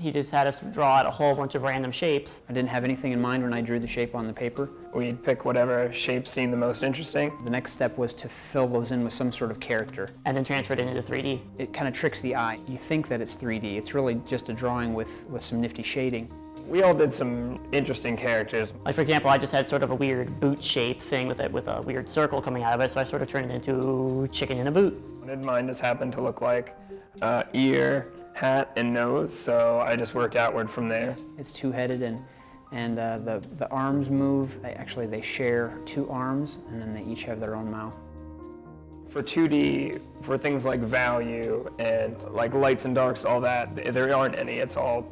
He just had us draw out a whole bunch of random shapes. I didn't have anything in mind when I drew the shape on the paper. We'd pick whatever shape seemed the most interesting. The next step was to fill those in with some sort of character. And then transferred it into 3D. It kind of tricks the eye. You think that it's 3D. It's really just a drawing with some nifty shading. We all did some interesting characters. Like, for example, I just had sort of a weird boot shape thing with a weird circle coming out of it, so I sort of turned it into chicken in a boot. Mine just happened to look like ear, hat, and nose, so I just worked outward from there. It's two-headed, and the arms move. Actually, they share two arms, and then they each have their own mouth. For 2D, for things like value and like lights and darks, all that, there aren't any. It's all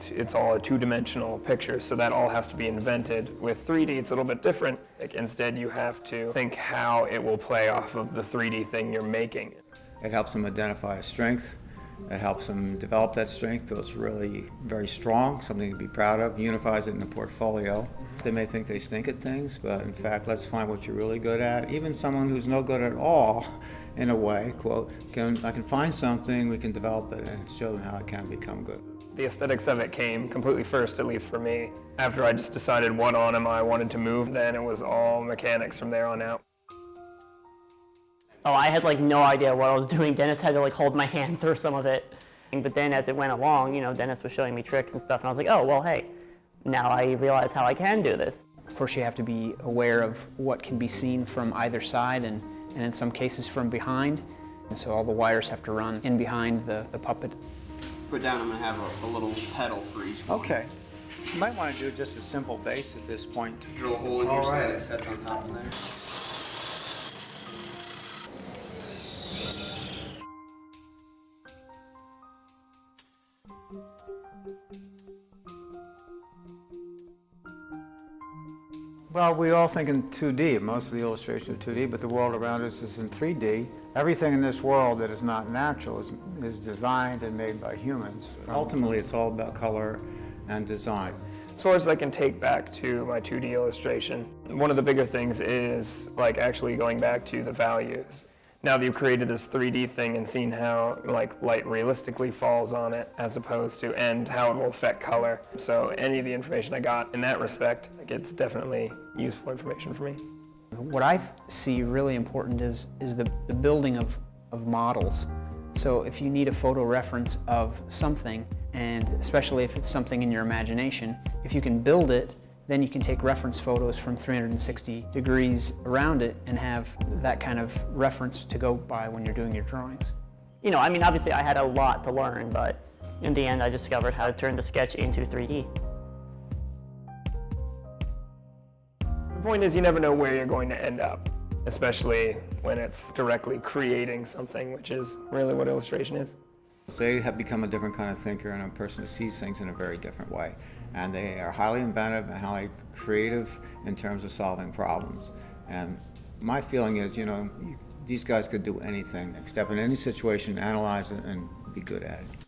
a two-dimensional picture, so that all has to be invented. With 3D, it's a little bit different. Like, instead, you have to think how it will play off of the 3D thing you're making. It helps them identify a strength. It helps them develop that strength so it's really very strong, something to be proud of, unifies it in the portfolio. They may think they stink at things, but in fact, let's find what you're really good at. Even someone who's no good at all, in a way, quote, I can find something, we can develop it, and show them how it can become good. The aesthetics of it came completely first, at least for me. After I just decided what on I wanted to move, then it was all mechanics from there on out. Oh, I had like no idea what I was doing. Dennis had to like hold my hand through some of it. But then as it went along, you know, Dennis was showing me tricks and stuff, and I was like, oh, well, hey, now I realize how I can do this. Of course, you have to be aware of what can be seen from either side, and in some cases from behind. And so all the wires have to run in behind the puppet. Put down, I'm going to have a little pedal for each one. Okay. You might want to do just a simple base at this point. Drill a hole in here so that it sets on top of there. Well, we all think in 2D, most of the illustrations are 2D, but the world around us is in 3D. Everything in this world that is not natural is designed and made by humans. Ultimately, it's all about color and design. As far as I can take back to my 2D illustration, one of the bigger things is like actually going back to the values. Now that you've created this 3D thing and seen how like light realistically falls on it as opposed to, and how it will affect color. So any of the information I got in that respect, like, it's definitely useful information for me. What I see really important is the building of models. So if you need a photo reference of something, and especially if it's something in your imagination, if you can build it, then you can take reference photos from 360 degrees around it and have that kind of reference to go by when you're doing your drawings. You know, I mean, obviously I had a lot to learn, but in the end I discovered how to turn the sketch into 3D. The point is, you never know where you're going to end up, especially when it's directly creating something, which is really what illustration is. They have become a different kind of thinker and a person who sees things in a very different way. And they are highly inventive and highly creative in terms of solving problems. And my feeling is, you know, these guys could do anything, step in any situation, analyze it, and be good at it.